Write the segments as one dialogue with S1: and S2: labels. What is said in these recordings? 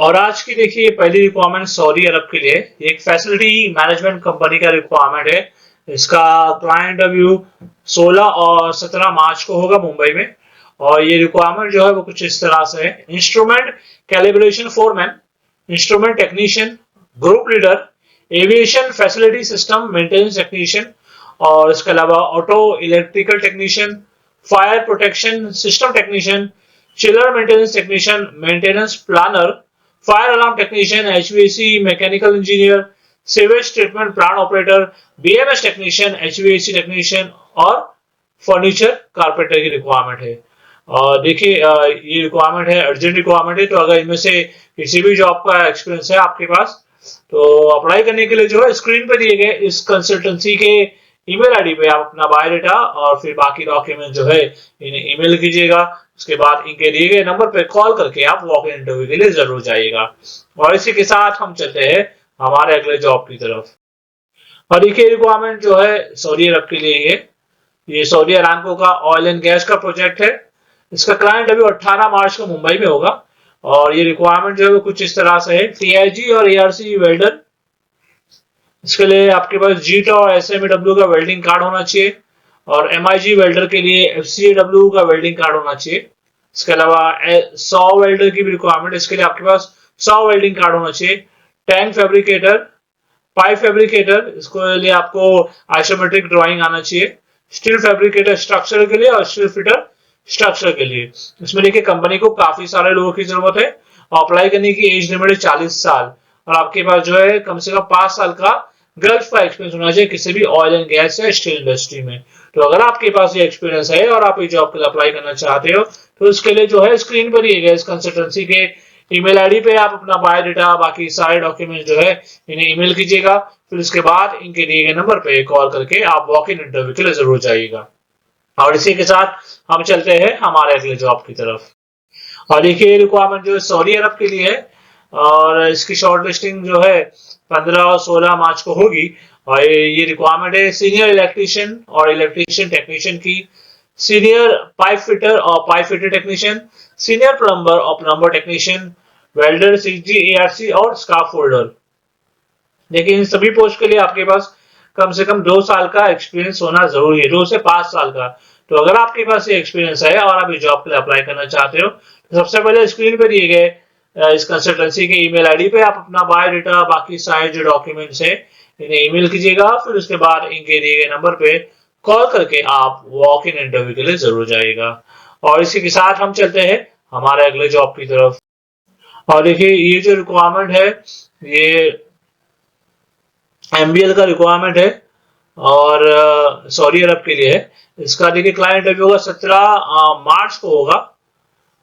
S1: और आज की देखिए पहली रिक्वायरमेंट सऊदी अरब के लिए एक फैसिलिटी मैनेजमेंट कंपनी का रिक्वायरमेंट है। इसका क्लाइंट इंटरव्यू 16 और 17 मार्च को होगा मुंबई में। और ये रिक्वायरमेंट जो है वो कुछ इस तरह से है। Instrument calibration foreman, instrument technician, group leader, aviation facility system maintenance technician, और इसके अलावा auto electrical technician, fire protection system technician, chiller maintenance technician, maintenance planner, fire alarm technician, HVAC mechanical engineer, sewage treatment plant operator, BMS technician, HVAC technician और furniture carpenter की requirement है। और देखिए ये requirement है, अर्जेंट रिक्वायरमेंट है। तो अगर इनमें से किसी भी जॉब का एक्सपीरियंस है आपके पास तो अप्लाई करने के लिए जो है स्क्रीन पे दिए गए इस कंसल्टेंसी के ईमेल आईडी पे आप अपना बायोडाटा और फिर बाकी डॉक्यूमेंट जो है इन्हें ईमेल कीजिएगा। उसके बाद इनके दिए गए नंबर पे कॉल करके आप वॉक इन इंटरव्यू के लिए जरूर जाइएगा। और इसी के साथ हम चलते हैं हमारे अगले जॉब की तरफ। और देखिए रिक्वायरमेंट जो है सऊदी अरब के लिए ये सऊदी अरामको का ऑयल एंड गैस का प्रोजेक्ट है। इसका क्लाइंट अभी 18 मार्च को मुंबई में होगा। और ये रिक्वायरमेंट जो है वो कुछ इस तरह से है। टीआईजी और एआरसी वेल्डर, इसके लिए आपके पास जीट और एसएमडब्ल्यू का वेल्डिंग कार्ड होना चाहिए। और एमआईजी वेल्डर के लिए एफसीडब्ल्यू का वेल्डिंग कार्ड होना चाहिए। इसके अलावा 100 वेल्डर की भी रिक्वायरमेंट, इसके लिए आपके पास 100 वेल्डिंग कार्ड होना चाहिए। टैंक फैब्रिकेटर, पाइप फैब्रिकेटर, इसको लिए आपको आइसोमेट्रिक ड्राइंग आना चाहिए। स्टील फैब्रिकेटर स्ट्रक्चर के लिए और स्टील फिटर स्ट्रक्चर के लिए। इसमें देखिए कंपनी को काफी सारे लोगों की जरूरत है। अप्लाई करने की एज लिमिट है 40 साल और आपके पास जो है कम से कम 5 साल का गल्फ का एक्सपीरियंस होना चाहिए किसी भी ऑयल एंड गैस या स्टील इंडस्ट्री में। तो अगर आपके पास ये एक्सपीरियंस है और आप ये जॉब के लिए अप्लाई करना चाहते हो तो इसके लिए जो है स्क्रीन पर दिए गए इस कंसल्टेंसी के ईमेल आईडी पे आप अपना बायोडाटा बाकी सारे डॉक्यूमेंट जो है इन्हें ईमेल कीजिएगा। फिर उसके बाद इनके दिए गए नंबर पे कॉल करके आप वॉक इन इंटरव्यू के लिए जरूर जाइएगा। और इसी के साथ हम चलते हैं हमारे अगले जॉब की तरफ। और देखिए रिक्वायरमेंट जो है सऊदी अरब के लिए है और इसकी शॉर्ट लिस्टिंग जो है 15 और 16 मार्च को होगी। और ये रिक्वायरमेंट है सीनियर इलेक्ट्रीशियन और इलेक्ट्रीशियन टेक्नीशियन की, सीनियर पाइप फिटर और pipe fitter technician, senior plumber और plumber technician, welder, CG, ARC और स्काफ होल्डर। लेकिन इन सभी पोस्ट के लिए आपके पास कम से कम 2 साल का एक्सपीरियंस होना जरूरी है, 2 से 5 साल का। तो अगर आपके पास ये एक्सपीरियंस है और आप इस जॉब के लिए अप्लाई करना चाहते हो तो सबसे पहले स्क्रीन पे दिए गए इस कंसल्टेंसी के ईमेल आईडी पे आप अपना बायोडाटा बाकी सारे जो डॉक्यूमेंट्स है इन्हें ईमेल कीजिएगा। फिर उसके बाद इनके दिए गए नंबर पे कॉल करके आप वॉक इन इंटरव्यू के लिए जरूर जाइएगा। और इसी के साथ हम चलते हैं हमारे अगले जॉब की तरफ। और देखिए ये जो रिक्वायरमेंट है ये एमबीएल का रिक्वायरमेंट है और सऊदी अरब के लिए है। इसका देखिए क्लाइंट इंटरव्यू होगा 17 मार्च को होगा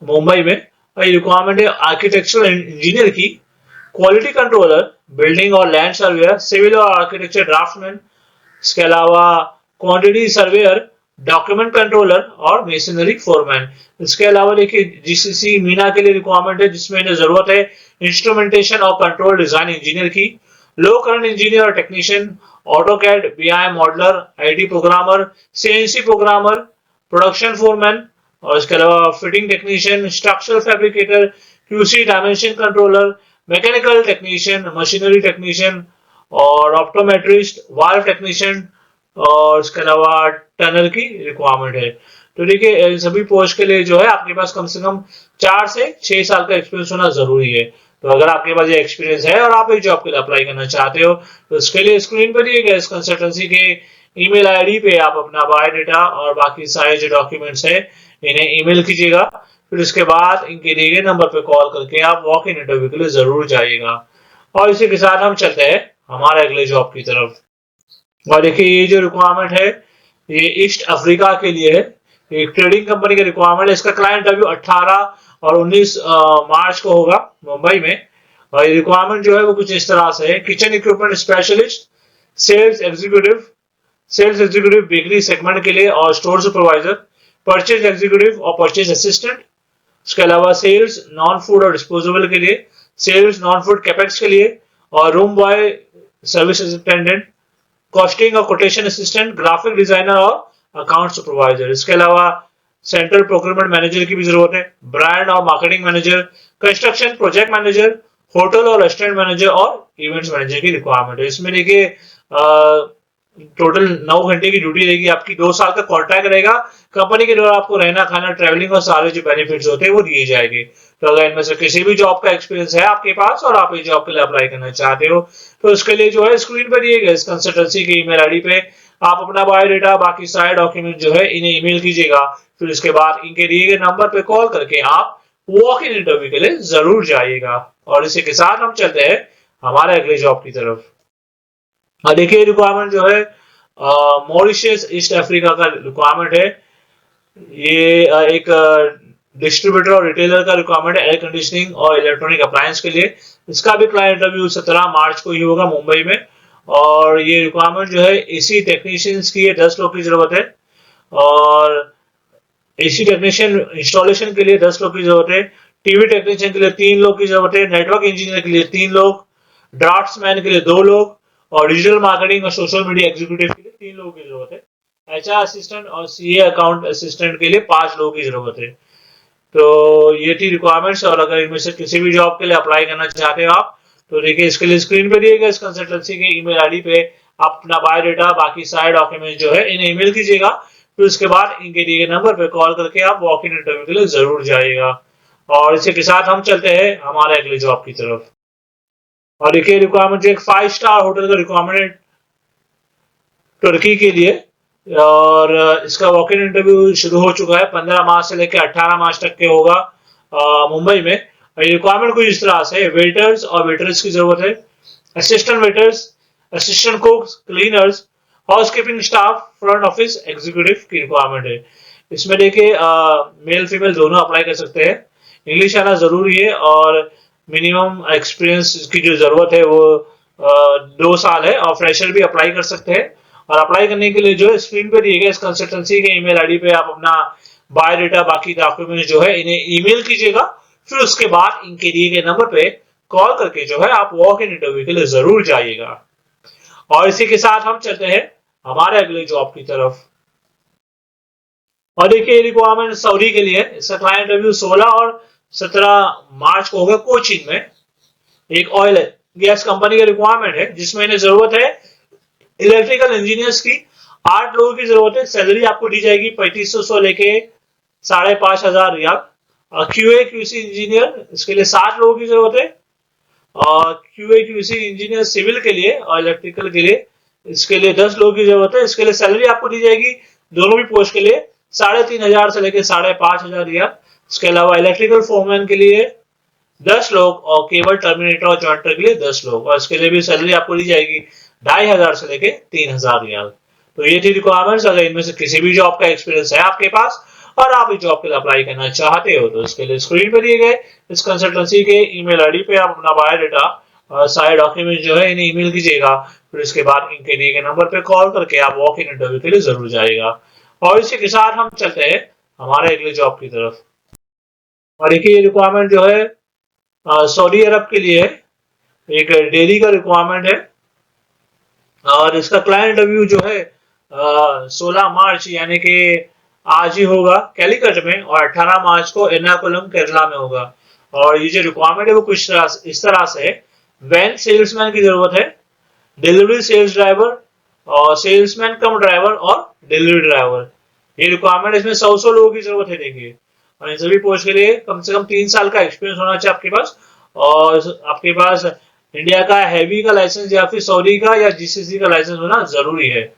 S1: मुंबई में। और ये रिक्वायरमेंट है आर्किटेक्चरल इंजीनियर की, क्वालिटी कंट्रोलर, बिल्डिंग और लैंड सर्वेयर, सिविल और आर्किटेक्चर ड्राफ्टमैन, इसके अलावा क्वांटिटी सर्वेयर, डॉक्यूमेंट कंट्रोलर और मेशनरी फोरमैन। इसके अलावा देखिए जीसीसी मीना के लिए रिक्वायरमेंट है जिसमें इन्हें जरूरत है इंस्ट्रूमेंटेशन और कंट्रोल डिजाइन इंजीनियर की, लो करंट इंजीनियर और technician, AutoCAD, BI modeller, IT programmer, CNC programmer, production foreman और इसके अलावा fitting technician, structural fabricator, QC dimension controller, mechanical technician, machinery technician और ऑप्टोमेट्रिस्ट, वाल्व टेक्नीशियन और इसके अलावा टनल की रिक्वायरमेंट है। तो देखिए सभी पोस्ट के लिए जो है आपके पास कम से कम 4 से 6 साल का एक्सपीरियंस होना जरूरी है। तो अगर आपके पास ये एक्सपीरियंस है और आप एक जॉब के लिए अप्लाई करना चाहते हो तो इसके लिए स्क्रीन पर दिए गए इस कंसल्टेंसी के ईमेल आईडी पे आप अपना बायोडाटा और बाकी सारे जो डॉक्यूमेंट्स है इन्हें ईमेल कीजिएगा। फिर उसके बाद इनके दिए गए नंबर पे कॉल करके आप वॉक इन इंटरव्यू के लिए जरूर जाइएगा। और इसी के साथ हम चलते हैं हमारे अगले जॉब की तरफ। और देखिए ये जो रिक्वायरमेंट है ये ईस्ट अफ्रीका के लिए है। एक ट्रेडिंग कंपनी का रिक्वायरमेंट है। इसका क्लाइंट इंटरव्यू 18 और 19 मार्च को होगा मुंबई में। और ये रिक्वायरमेंट जो है वो कुछ इस तरह से है। Kitchen equipment specialist, sales executive bakery segment के लिए और स्टोर सुपरवाइजर, परचेज एग्जीक्यूटिव और परचेज असिस्टेंट। इसके अलावा सेल्स नॉन फूड और डिस्पोजेबल के लिए, सेल्स नॉन फूड कैपेक्स के लिए और room boy service assistant, costing और कोटेशन असिस्टेंट, ग्राफिक डिजाइनर और अकाउंट सुपरवाइजर। इसके अलावा सेंट्रल प्रोक्योरमेंट मैनेजर की भी जरूरत है, ब्रांड और marketing manager, construction project manager hotel और रेस्टोरेंट मैनेजर और इवेंट्स मैनेजर की रिक्वायरमेंट है। इसमें देखिए टोटल 9 घंटे की ड्यूटी रहेगी आपकी, 2 साल का कॉन्ट्रैक्ट रहेगा। कंपनी के द्वारा आपको रहना खाना ट्रैवलिंग और सारे जो बेनिफिट्स होते हैं वो दिए जाएंगे। तो अगर इनमें से किसी भी जॉब का एक्सपीरियंस है आपके पास और आप इस जॉब के लिए अप्लाई करना चाहते हो तो इसके लिए जो है स्क्रीन पर दिए गए इस कंसल्टेंसी के ईमेल आईडी पे आप अपना बायोडेटा बाकी सारे डॉक्यूमेंट जो है इन्हें ईमेल कीजिएगा। फिर उसके बाद इनके दिए गए नंबर पे कॉल करके आप वॉक इन इंटरव्यू के लिए जरूर जाइएगा। और इसी के साथ हम चलते हैं हमारे अगले जॉब की तरफ। देखिए रिक्वायरमेंट जो है मॉरिशस ईस्ट अफ्रीका का रिक्वायरमेंट है। ये एक डिस्ट्रीब्यूटर और रिटेलर का रिक्वायरमेंट है एयर कंडीशनिंग और इलेक्ट्रॉनिक अप्लायंस के लिए। इसका भी क्लाइंट इंटरव्यू 17 मार्च को ही होगा मुंबई में। और ये रिक्वायरमेंट जो है एसी टेक्नीशियंस की है, 10 लोग की जरूरत है। और एसी टेक्नीशियन इंस्टॉलेशन के लिए 10 लोग की जरूरत है। टीवी टेक्नीशियन के लिए 3 लोग की जरूरत है। नेटवर्क इंजीनियर के लिए 3 लोग, ड्राफ्ट्समैन के लिए 2 लोग और डिजिटल मार्केटिंग और सोशल मीडिया एग्जीक्यूटिव के लिए 3 लोगों की जरूरत है। एचआर असिस्टेंट और सीए अकाउंट असिस्टेंट के लिए 5 लोगों की जरूरत है। तो ये थी रिक्वायरमेंट्स। और अगर इनमें से किसी भी जॉब के लिए अप्लाई करना चाहते हो आप तो देखिए इसके लिए स्क्रीन पे दिए गए इस कंसल्टेंसी के ईमेल आईडी पे अपना बायोडेटा बाकी सारे डॉक्यूमेंट जो है इन्हें ईमेल कीजिएगा। फिर उसके बाद इनके दिए गए नंबर पे कॉल करके आप वॉक इन इंटरव्यू के लिए जरूर जाइएगा। और इसी के साथ हम चलते हैं हमारे अगले जॉब की तरफ। और देखिए रिक्वायरमेंट जो एक 5 स्टार होटल का रिक्वायरमेंट है तुर्की के लिए। और इसका वॉक इन इंटरव्यू शुरू हो चुका है, 15 मार्च से लेकर 18 मार्च तक के होगा मुंबई में। रिक्वायरमेंट कुछ इस तरह से वेटर्स और वेटर्स की जरूरत है, assistant waiters, assistant कुक्स, cleaners, housekeeping staff, front office executive की रिक्वायरमेंट है। इसमें देखिए मेल फीमेल दोनों अप्लाई कर सकते हैं। इंग्लिश आना जरूरी है और मिनिमम एक्सपीरियंस की जो जरूरत है वो 2 साल है। और फ्रेशर भी अप्लाई कर सकते हैं। और अप्लाई करने के लिए जो है स्क्रीन पे दिए गए इस कंसल्टेंसी के ईमेल आईडी पे आप अपना बायोडेटा बाकी डॉक्यूमेंट जो है इन्हें ईमेल कीजिएगा। फिर उसके बाद इनके दिए गए नंबर पे कॉल करके जो है आप वॉक इन इंटरव्यू के लिए जरूर जाइएगा। और इसी के साथ हम चलते हैं हमारे अगले जॉब की तरफ। और देखिए रिक्वायरमेंट सऊदी के लिए इसका क्लाइंट इंटरव्यू 16 और 17 मार्च को होगा कोचीन में। एक ऑयल गैस कंपनी का रिक्वायरमेंट है जिसमें इन्हें जरूरत है इलेक्ट्रिकल इंजीनियर्स की। 8 लोगों की जरूरत है। सैलरी आपको दी जाएगी 3500 लेके 5,500 रियाल। क्यूए क्यूसी इंजीनियर इसके लिए 60 लोगों की जरूरत है। और क्यूए क्यूसी इंजीनियर सिविल के लिए और इलेक्ट्रिकल के लिए इसके लिए 10 लोगों की जरूरत है। इसके लिए सैलरी आपको दी जाएगी दोनों भी पोस्ट के लिए 3,500 से लेकर 5,500 रियाल। इसके अलावा इलेक्ट्रिकल फोरमैन के लिए 10 लोग और केबल टर्मिनेटर और जॉइंटर के लिए 10 लोग। और इसके लिए भी सैलरी आपको दी जाएगी 2,500 से लेके 3,000 रियाल। तो ये थी रिक्वायरमेंट्स। अगर इनमें से किसी भी जॉब का एक्सपीरियंस है आपके पास और आप इस जॉब के लिए अप्लाई करना चाहते हो तो इसके लिए स्क्रीन पर दिए गए इस कंसल्टेंसी के ईमेल आईडी पे आप अपना बायोडेटा और सारे डॉक्यूमेंट जो है इन्हें ईमेल कीजिएगा। फिर इसके बाद इनके दिए गए नंबर पे कॉल करके आप वॉक इन इंटरव्यू के लिए जरूर जाइएगा। और इसी के साथ हम चलते हैं हमारे अगले जॉब की तरफ। और देखिए ये रिक्वायरमेंट जो है सऊदी अरब के लिए एक डेयरी का रिक्वायरमेंट है। और इसका क्लाइंट इंटरव्यू जो है 16 मार्च यानी कि आज ही होगा कैलिकट में और 18 मार्च को एर्नाकुलम केरला में होगा। और ये जो रिक्वायरमेंट है वो कुछ इस तरह से वैन सेल्समैन की जरूरत है, डिलीवरी सेल्स ड्राइवर और सेल्समैन कम ड्राइवर और डिलीवरी ड्राइवर। ये रिक्वायरमेंट इसमें 100 लोगों की जरूरत है। देखिए और इन सभी पोस्ट के लिए कम से कम 3 साल का एक्सपीरियंस होना चाहिए आपके पास। और आपके पास इंडिया का हैवी का लाइसेंस या फिर सऊदी का या जीसीसी का लाइसेंस होना जरूरी है।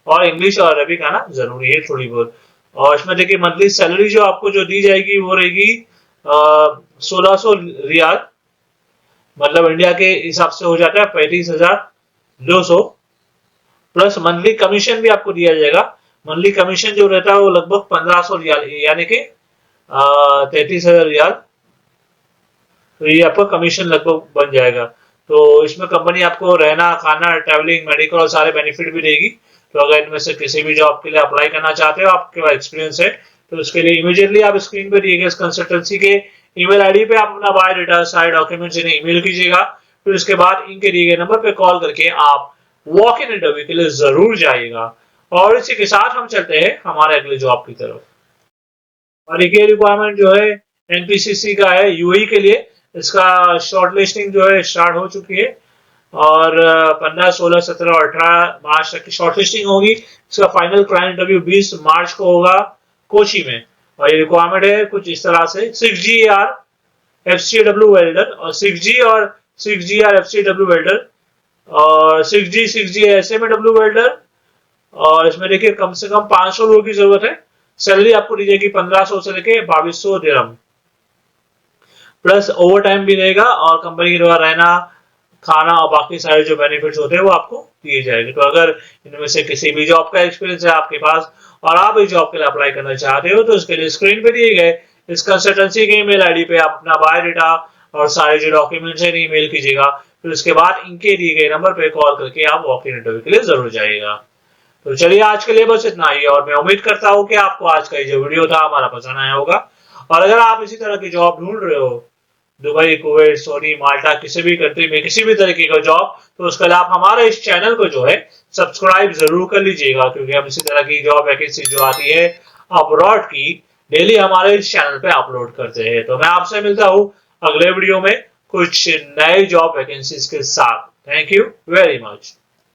S1: और इंग्लिश और अरबिक आना जरूरी है थोड़ी बहुत। और इसमें देखिए मंथली सैलरी जो आपको जो दी जाएगी वो रहेगी 1600 रियाल, मतलब इंडिया के हिसाब से हो जाता है 35,200। प्लस मंथली कमीशन भी आपको दिया जाएगा। मंथली कमीशन जो रहता है वो लगभग 1500 रियाल यानी कि 33,000 रियाल। तो ये आपका कमीशन लगभग बन जाएगा। तो इसमें कंपनी आपको रहना खाना ट्रैवलिंग मेडिकल और सारे बेनिफिट भी देगी। तो अगर इनमें से किसी भी जॉब के लिए अप्लाई करना चाहते हो आपके पास एक्सपीरियंस है तो उसके लिए इमीडिएटली आप स्क्रीन पे दिए गए इस कंसल्टेंसी के ईमेल आईडी पे आप अपना बायोडेटा सारे डॉक्यूमेंट्स इन्हें ईमेल कीजिएगा। फिर उसके बाद इनके दिए गए नंबर पे कॉल करके आप वॉक इन इंटरव्यू के लिए जरूर जाइएगा। और इसी के साथ हम चलते हैं हमारे अगले जॉब की तरफ। और एक रिक्वायरमेंट जो है एनपीसीसी का है यूएई के लिए। इसका शॉर्ट लिस्टिंग जो है स्टार्ट हो चुकी है और 15, 16, 17 और 18 मार्च तक की शॉर्ट लिस्टिंग होगी। इसका फाइनल क्लाइंट इंटरव्यू 20 मार्च को होगा कोची में। और ये रिक्वायरमेंट है कुछ इस तरह से 6GR FCW वेल्डर और 6G और 6GR FCW वेल्डर और 6G SMW वेल्डर। और इसमें देखिए कम से कम 500 लोगों की जरूरत है। सैलरी आपको दी जाएगी 1500 से लेके 2200 दिरहम, प्लस ओवर टाइम भी रहेगा और कंपनी के द्वारा रहना, खाना और बाकी सारे जो बेनिफिट्स होते हैं वो आपको दिए जाएंगे। तो अगर इनमें से किसी भी जॉब का एक्सपीरियंस है आपके पास और आप इस जॉब के लिए अप्लाई करना चाहते हो तो इसके लिए स्क्रीन पे दिए गए इस कंसल्टेंसी के ईमेल आईडी पे आप अपना बायोडाटा और सारे जो डॉक्यूमेंट्स हैं ईमेल कीजिएगा। फिर उसके बाद इनके दिए गए नंबर पे कॉल करके आप वॉक इन इंटरव्यू के लिए जरूर जाइएगा। तो चलिए आज के लिए बस इतना ही और मैं उम्मीद करता हूँ कि आपको आज का जो वीडियो था हमारा पसंद आया होगा। और अगर आप इसी तरह की जॉब ढूंढ रहे हो दुबई, कुवैत, सऊदी, माल्टा किसी भी कंट्री में किसी भी तरीके का जॉब, तो उसके लिए आप हमारे इस चैनल को जो है सब्सक्राइब जरूर कर लीजिएगा, क्योंकि हम इसी तरह की जॉब वैकेंसी जो आती है अब्रॉड की डेली हमारे इस चैनल पे अपलोड करते हैं। तो मैं आपसे मिलता हूँ अगले वीडियो में कुछ नए जॉब वैकेंसीज के साथ। Thank you very much.